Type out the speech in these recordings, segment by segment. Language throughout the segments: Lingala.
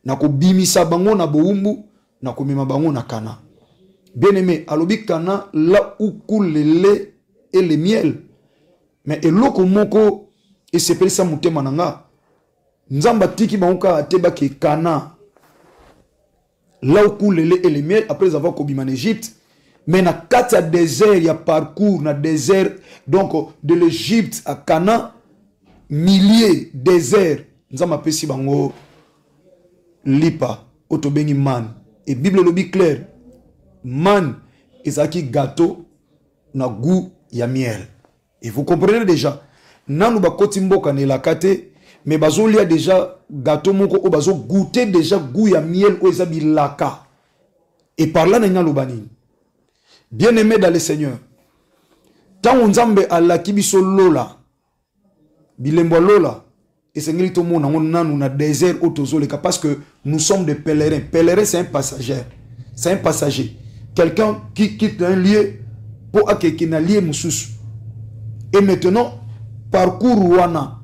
na ko bimisa bango na boumbu na ko mema bango na Cana. Bien aimé, alobi Cana là où coule le lait et le miel. Mais eloko moko et c'est pour ça mutema nanga. Nzamba tiki bangoka ateba ke Cana là où coule le lait et le miel après avoir kobima en Égypte. Mais na kati ya désert, il y a parcours na désert donc de l'Égypte à Cana milliers désert. Nzamba pesi bango lipa otobengi man et Bible lobi clair man ezaki gâteau na goût ya miel. Et vous comprenez déjà nanu bakoti mboka ne la kate mais bazo lia déjà gâteau moko o bazo goûter déjà goût ya miel o ezabi laka. Et par là na lobani. Bien aimé dans le Seigneur. Tant nzambe alaki biso lola bilembo lola et sengeli to mona nanu na désert otozoleka parce que nous sommes des pèlerins. Pèlerin c'est un passager. C'est un passager. Quelqu'un qui quitte un lieu pour acquérir un lieu mususu. Et maintenant, parcours wana,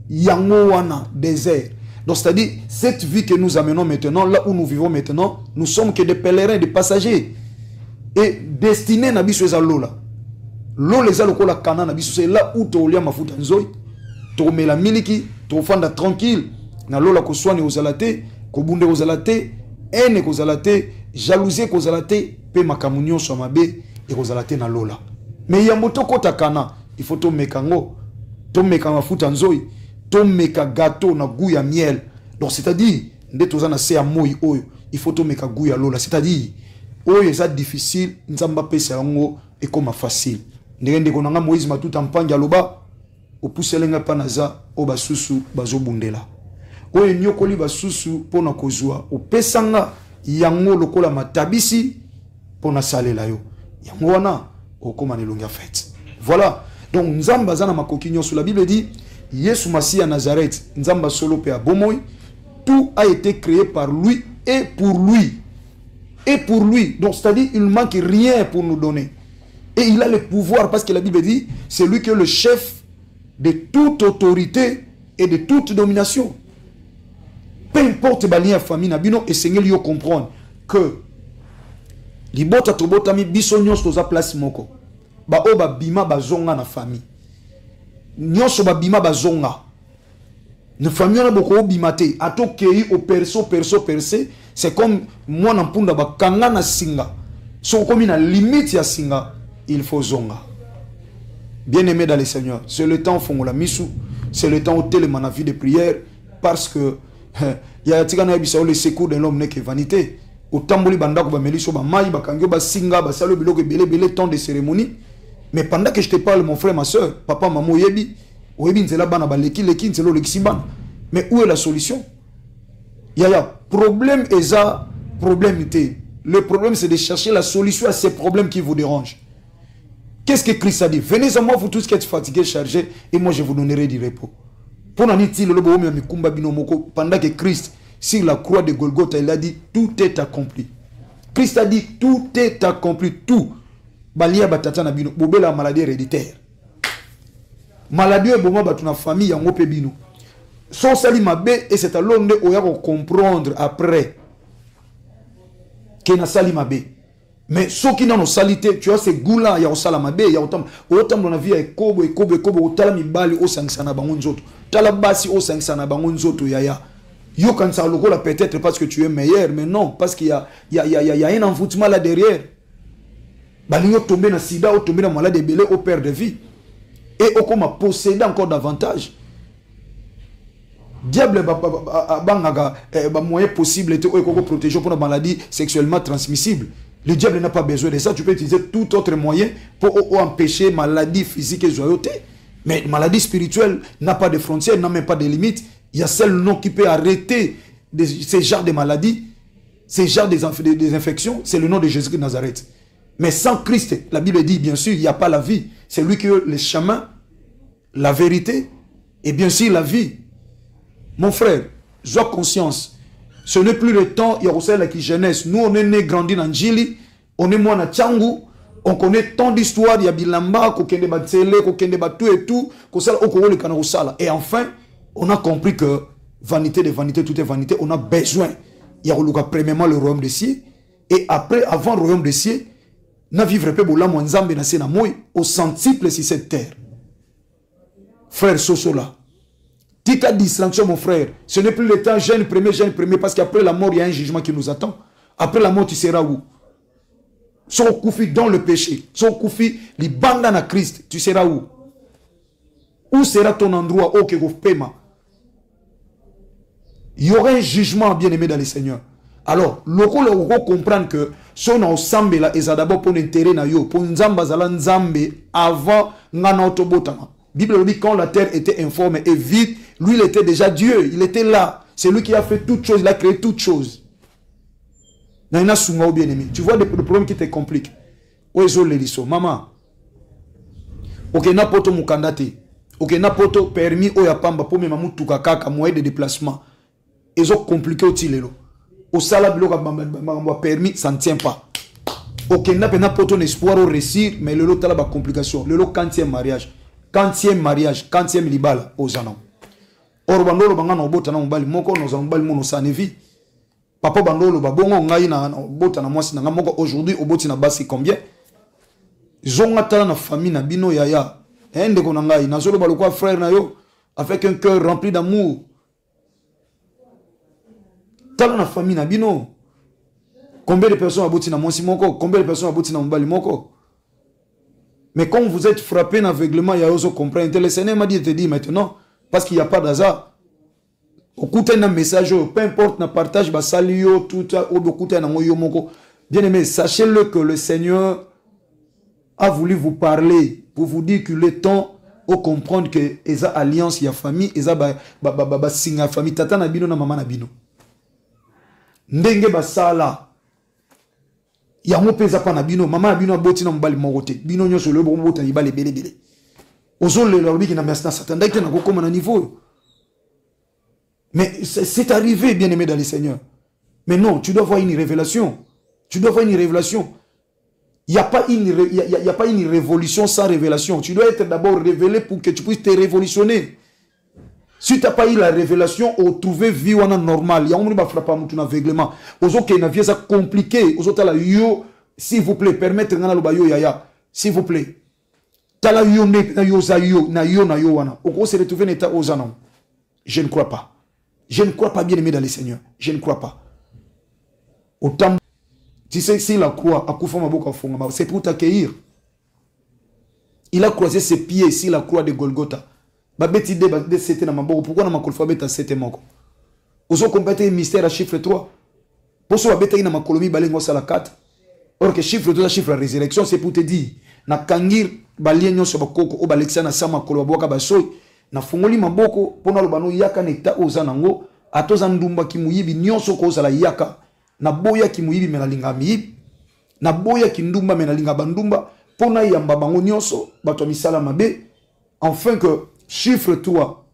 yango wana, désert. Donc c'est-à-dire, cette vie que nous amenons maintenant, là où nous vivons maintenant, nous sommes que des pèlerins, des passagers. Et destinés na biso eza lola. Lola eza lokola Cana na biso, c'est là où to lia mafuta nzoi, to mela miliki, to fanda tranquille. Na lola ko soane ozalate, ko bunde ozalate, ene ko zalate, jalousie ko zalate, pe makamunyo so mabe e ko zalate na lola. Mais ya moto kota Cana, il faut to mekango, to meka mafuta nzoi, to meka gâteau na goût ya miel. Donc c'est-à-dire, nde tozana se ya moi oyo, il faut to meka goût ya lola, c'est-à-dire oyo ça difficile, nzamba pesa yango et comme facile. Ndenge ko nanga Moïse matuta mpanja loba, opuselenga panaza o basusu bazobundela. Oyo nyokoli basusu pona kozwa, opesanga yango lokola matabisi pona salela yo. Yango wana okoma nelonga fête. Voilà. Donc nzamba zana makokinyo sur la Bible dit Yesu Masiya Nazareth, nzamba solo pe abomoy, tout a été créé par lui et pour lui. Et pour lui. Donc c'est-à-dire il ne manque rien pour nous donner. Et il a le pouvoir parce que la Bible dit c'est lui qui est le chef de toute autorité et de toute domination. Peu importe balien famille nabino et Seigneur yo comprendre que libota tobota mi biso nyos toza place moko. Ba o ba bima bazonga na famille. Nyos ba bima bazonga. Ne famille na boko bimate ato kei au perso c'est comme moi na mpunda ba kanga na singa. So comme na limite ya singa, il faut zonga. Bien-aimé dans le Seigneur, c'est le temps fongola misu, c'est le temps où tellement na vie de prière parce que il y a tigana bisao le secours de l'homme n'est que vanité. Au tamboli banda ko ba meliso ba mai ba kangyo ba singa ba salo biloko belé temps de cérémonie. Mais pendant que je te parle mon frère ma soeur, papa maman yebi, oyebi nzela bana ba leki nzelo lekisimban. Mais où est la solution? Il y a problème et ça problème té. Le problème c'est de chercher la solution à ces problèmes qui vous dérangent. Qu'est-ce que Christ a dit? Venez à moi vous tous qui êtes fatigués, chargés et moi je vous donnerai du repos. Pendant que Christ, sur la croix de Golgotha, il a dit tout est accompli. Christ a dit tout est accompli. Tout. Balia batata na bino. Bobe la maladie héréditaire. Maladie est bon dans la famille, il y a un peu bino. Son sali mabe et c'est à l'onde où il y a comprendre après. Qu'il y a sali mabe. Mais ceux qui n'ont salité, tu vois, ces goûts-là, il y a au mabe, il y a autant dans la vie, il y a kobo, autant mi bali au sangsana bangonzoto. Talabasi au sangsana bangonzoto yaya. Yo quand ça logo là peut-être parce que tu es meilleur, mais non, parce qu'il y a un envoûtement là derrière. Bali yo tombé dans sida, ou tombé dans malade belé au père de vie. Et au comme posséder encore davantage. Diable bangaga moyen possible était au protéger pour la maladie sexuellement transmissible. Le diable n'a pas besoin de ça. Tu peux utiliser tout autre moyen pour empêcher maladie physique et joyauté. Mais maladie spirituelle n'a pas de frontières, n'a même pas de limites. Il y a seul nom qui peut arrêter ces genres de maladies, ces genres des infections. C'est le nom de Jésus de Nazareth. Mais sans Christ, la Bible dit bien sûr, il n'y a pas la vie. C'est lui qui est le chemin, la vérité et bien sûr la vie. Mon frère, sois conscience. Ce n'est plus le temps, il y a la qui jeunesse. Nous, on est né, grandi dans Njili, on est moi na Tchangou, on connaît tant d'histoires, il y a Bilamba, Kokende Batsele, Kokende Batu et tout, et enfin, on a compris que vanité de vanité, tout est vanité. On a besoin. Il y a premièrement le royaume des cieux. Et après, avant le royaume des cieux, na vivre pe bola mwanzambe na sena moi au centuple sur cette terre. Frère Sosola. Tika distraction mon frère. Ce n'est plus le temps jeune premier parce qu'après la mort il y a un jugement qui nous attend. Après la mort tu seras où? Son koufi dans le péché. Son koufi li banda na Christ. Tu seras où? Où sera ton endroit? Ok, paiement. Il y aura un jugement bien aimé dans le Seigneur. Alors, le rôle comprendre que son ensemble là est d'abord pour l'intérêt na yo, pour nzamba zala nzambe avant ngana otobotama. Bible dit quand la terre était informe et vide, lui il était déjà Dieu, il était là. C'est lui qui a fait toutes choses, il a créé toutes choses. Naina sunga ou bien aimé. Tu vois des problèmes qui te compliquent. Oezo leliso, maman. Ok na poto mukandate. Ok na poto permis oya pamba pour même mutuka kaka moyen de déplacement. Ils ont compliqué au tilelo. Au salaire permis, ça ne tient pas. Ok, n'a pas ton espoir au réussir, mais le lot a la complication. Le lot 40e mariage, 40e libal aux anons. Or, bandolo bangana obota na mbali moko nos mbali mono sanevi. Papa bandolo babongo ngai na obota na mwasi na moko aujourd'hui oboti na basi combien? Zonga tala na famille na bino yaya. Ende ko na ngai na zolo baloko frère na yo avec un cœur rempli d'amour. Dans la famille na bino, combien de personnes abouti na monsi moko, combien de personnes abouti na mbali moko. Mais quand vous êtes frappé d'aveuglement, il y a aussi comprendre. Le Seigneur m'a dit de te dire maintenant, parce qu'il n'y a pas d'hasard. Au coup un message, peu importe, na partage, ba salio, tout ça, au beaucoup na ngoyo moko. Bien aimé, sachez-le que le Seigneur a voulu vous parler pour vous dire qu'il est temps de comprendre que eza alliance, il y a famille, eza ba singa famille, tata na bino na maman na bino. Ndenge basala ya mopeza pa na bino mama bino aboti na mbali mokote bino nyoso le bon bota ibale belebele ozole le biki na merci na satan ndaite na kokoma na niveau. Mais c'est arrivé bien aimé dans le Seigneur. Mais non, tu dois avoir une révélation. Tu dois avoir une révélation. Il n'y a pas une révolution sans révélation. Tu dois être d'abord révélé pour que tu puisses te révolutionner. Si tu n'as pas eu la révélation, on trouve vie ou normal. Il y a un monde qui frappe un aveuglement. Aux autres, il y a compliqué. Aux autres, s'il vous plaît, permettez yo yaya. S'il vous plaît. Tala yo na yo za yo na yo na yo wana. Au se retrouver en état aux anon. Je ne crois pas. Je ne crois pas bien aimé dans le Seigneur. Je ne crois pas. Autant, tu sais, s'il a croix, c'est pour t'accueillir. Il a croisé ses pieds ici, la croix de Golgotha. Pourquoi on a alphabet à 7 moko? Ozo compléter le mystère à chiffre 3. Pour ça, on a ma colonie balengo à la 4. Or que chiffre 3, chiffre la résurrection, c'est pour te dire. Na kangir balienyo sur bakoko o balexia na sama koloboka basoy. Na fungoli maboko pona lobano yaka nekta ozanango atoza ndumba kimuyibi nyonso ko za la yaka. Na boya kimuyibi menalinga miyibi. Na boya kindumba menalinga bandumba pona yamba bango nyonso bato misala mabe. Enfin que chiffre 3,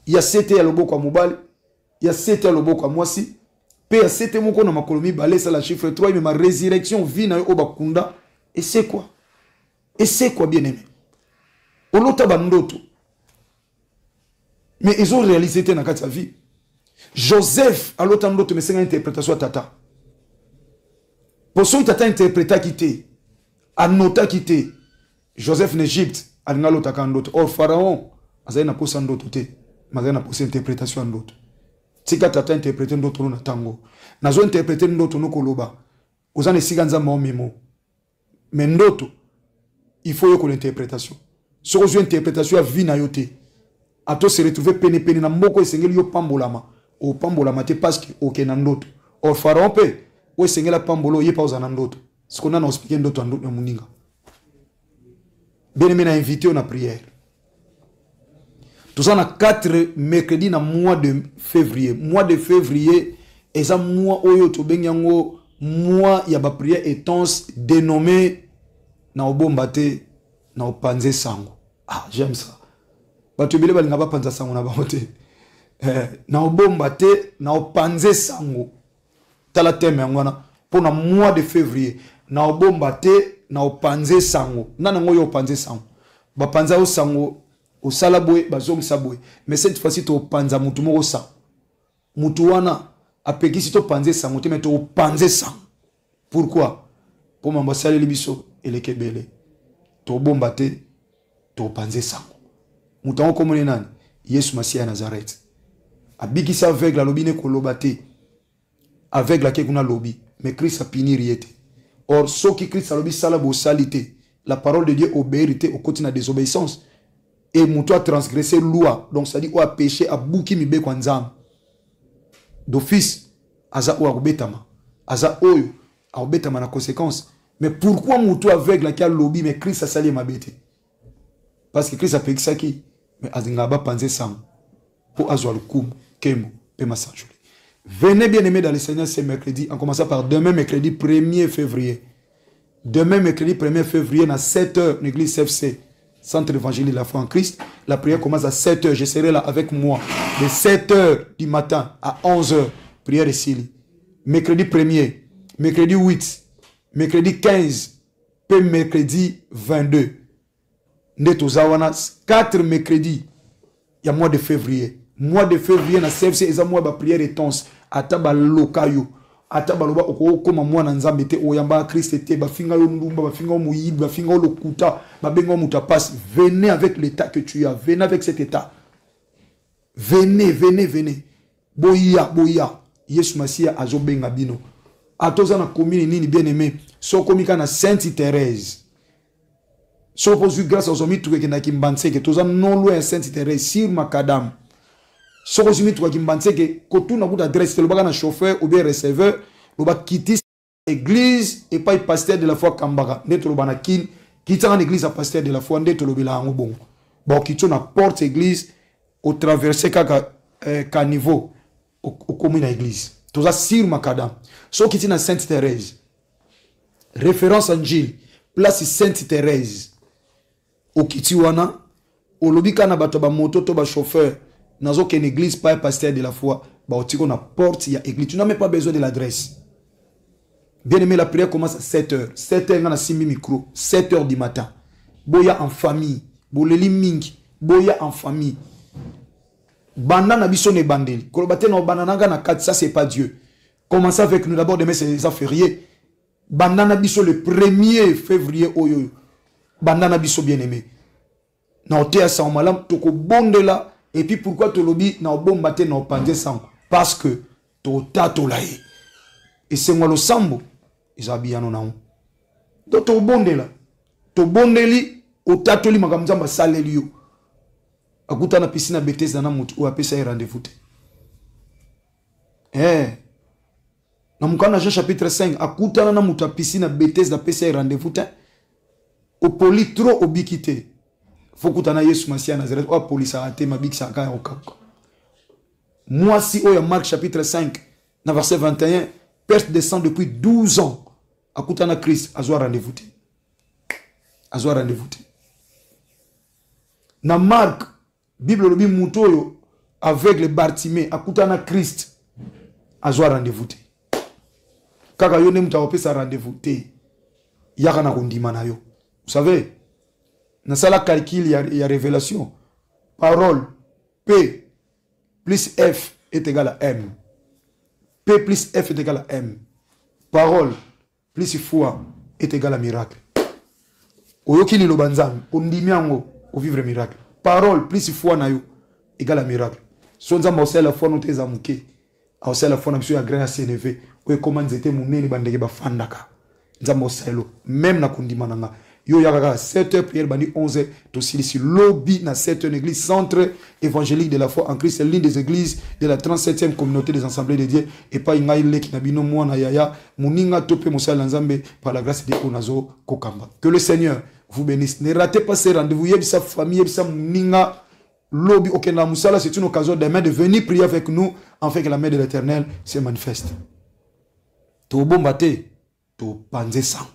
il y a 7 à l'oboko à Mobali, il y a 7 à l'oboko à Mwasi, puis il y a 7 moko na makolomi balé ça la chiffre 3, mais ma résurrection vit na obakunda. Et c'est quoi? Et c'est quoi bien aimé? Olota bandoto. Mais ils ont réalisé dans sa vie. Joseph a l'autre ndoto mais c'est une interprétation à tata. Pour son tata interpréta quitter, annota quitter. Joseph en Égypte, a l'autre kandoto. Or Pharaon Azaï na posa ndoto te, mazaï na posa interprétation ndoto. Tika tata interpréter ndoto na tango. Nazo interpréter ndoto no koloba. Ozane siganza mo memo. Mais ndoto, il faut yoko l'interprétation. Si vous avez une interprétation à vie na yote, à toi se retrouver pene na moko esengeli yo pambolama. O pambolama te parce que ok na ndoto. Or Pharaon pe, o esengela pambolo ye pa ozana ndoto. Ce qu'on a na expliqué ndoto na muninga. Bien aimé na invité on a prière. Tout ça, on a 4 mercredis dans le mois de février. Mois de février, et ça, mois où mois il y a une prière étanche dénommée na obombate na opanze sango. Ah, j'aime ça. Batu bile bali ngaba panza sango na bamote. Na obombate na opanze sango. Tala teme ngwana pour na mois de février. Na obombate na opanze sango. Nana ngoyo opanze sango. Ba panza o sango au salaboué, bazong saboué. Mais cette fois-ci, tu panza mutumoro sa. Mutuana apekisi to panze sango te mais to panze sang. Pourquoi? Pour m'ambassader les biso et les kebele. To bombate to panze sango. Mutango komone nani? Yesu Masia Nazareth. Abikisa avec la lobine kolobate. Avec la kekuna lobby. Mais Christ a pini riete. Or, ce qui Christ a lobby sala bo salité. La parole de Dieu obéité au côté de la désobéissance. Et moutou a transgressé loi. Donc ça dit ou a péché a bouki mi be kwanzam. D'office, aza ou a obétama. Aza oyo a obétama na conséquence. Mais pourquoi moutou avec la qui a lobby mais Christ a sali ma bête? Parce que Christ a péché ça qui. Mais azingaba panze sam. Pour azwa le koum, kemo, pema sanjoli. Venez bien aimés dans le Seigneur ce mercredi, en commençant par demain mercredi 1er février. Demain mercredi 1er février, à 7h, l'église CFC, Centre évangélique de la foi en Christ. La prière commence à 7h, je serai là avec moi. De 7h du matin à 11h, prière de Sili. Mercredi 1er, mercredi 8, mercredi 15, puis mercredi 22. Netozawanas, 4 mercredis, il y a mois de février. Mois de février, na CFC, il y a mois de prière et tons. Ataba lokayo. Ataba loba oko koma mwa na nzambe te oyamba Christ te ba finga yo ndumba ba finga muyibi ba finga lokuta ba benga mutapas. Venez avec l'état que tu as. Venez avec cet état. Venez, venez, venez. Boya, boya. Yesu Masia azo benga bino. Atoza na commune nini bien aimé. So komika na Sainte Thérèse. So posu grâce aux amis tout que na kimbanse que toza non loin Sainte Thérèse sur Macadam. So kozimi tu kimbanse que kotu na kuta adresse le baga na chauffeur ou bien receveur lo ba quitter église et pas pasteur de la foi Kambaka neto lo bana kin quitter en église à pasteur de la foi neto lo bila ngo bon bon kitcho na porte église au traverser ka niveau au commune église toza sur Macadam. So quitter na Sainte Thérèse référence en Gilles place Sainte Thérèse au kitiwana au lobika na bato ba moto to ba chauffeur nazo qu'une église pas pasteur de la foi ba otiko na porte ya église tu n'as même pas besoin de l'adresse. Bien aimé, la prière commence à 7h 7h na simi micro 7h du matin boya en famille boleli mingi boya en famille banda na biso ne bandeli kolobate na banana na 4 ça c'est pas Dieu. Commencez avec nous d'abord demain c'est les fériés banda na biso le 1er février oyo banda na biso bien aimé na otea sa malam toko bondela. Et puis pourquoi tu lobby na bomba te na opanje sang? Parce que to tato lae. Et c'est moi le sambo. Ils habillent en on. Donc to bondela. To bondeli o tato li makamzamba saleli yo. Akuta na piscine Bethesda na mutu ou apesa rendez-vous. Na mukana Jean chapitre 5 akuta na mutu piscine Bethesda pesa rendez-vous. Au poli trop obikité. Faut que tu aies Yesu Masia Nazareth. Ou police a été ma big saka au cap. Moi si au Marc chapitre 5, verset 21, perte de sang depuis 12 ans. À Koutana Christ, à Zoar rendez-vous. À Zoar rendez-vous. Na Marc, Bible le Moutoyo, avec le Bartimée, à Koutana Christ, à Zoar rendez-vous. Kaka yo ne mutaope sa rendez-vous. Yaka na kondimana yo. Vous savez, dans ça, la calcul, il y a révélation. Parole, P plus F est égal à M. P plus F est égal à M. Parole plus foi est égal à miracle. Oyokili lo banzami, ondimiango, au vivre miracle. Parole plus foi na yo égal à miracle. Sonza ma la foi note zamuke. A la foi na biso ya grand CNV. Oye comment nzete munene bandeke ba fandaka. Nzamba oselo même na kondimana nga. Yo yaka 7h prière bandi 11h to silisi lobby na 7h église centre évangélique de la foi en Christ, c'est l'une des églises de la 37e communauté des assemblées de Dieu et pas ingai leki na bino mwana yaya muninga tope mosala nzambe par la grâce de Onazo kokamba. Que le Seigneur vous bénisse. Ne ratez pas ces rendez-vous. Yebisa famille, yebisa muninga lobby okenda musala, c'est une occasion demain de venir prier avec nous afin que la main de l'Éternel se manifeste. To bombate, to panze sang.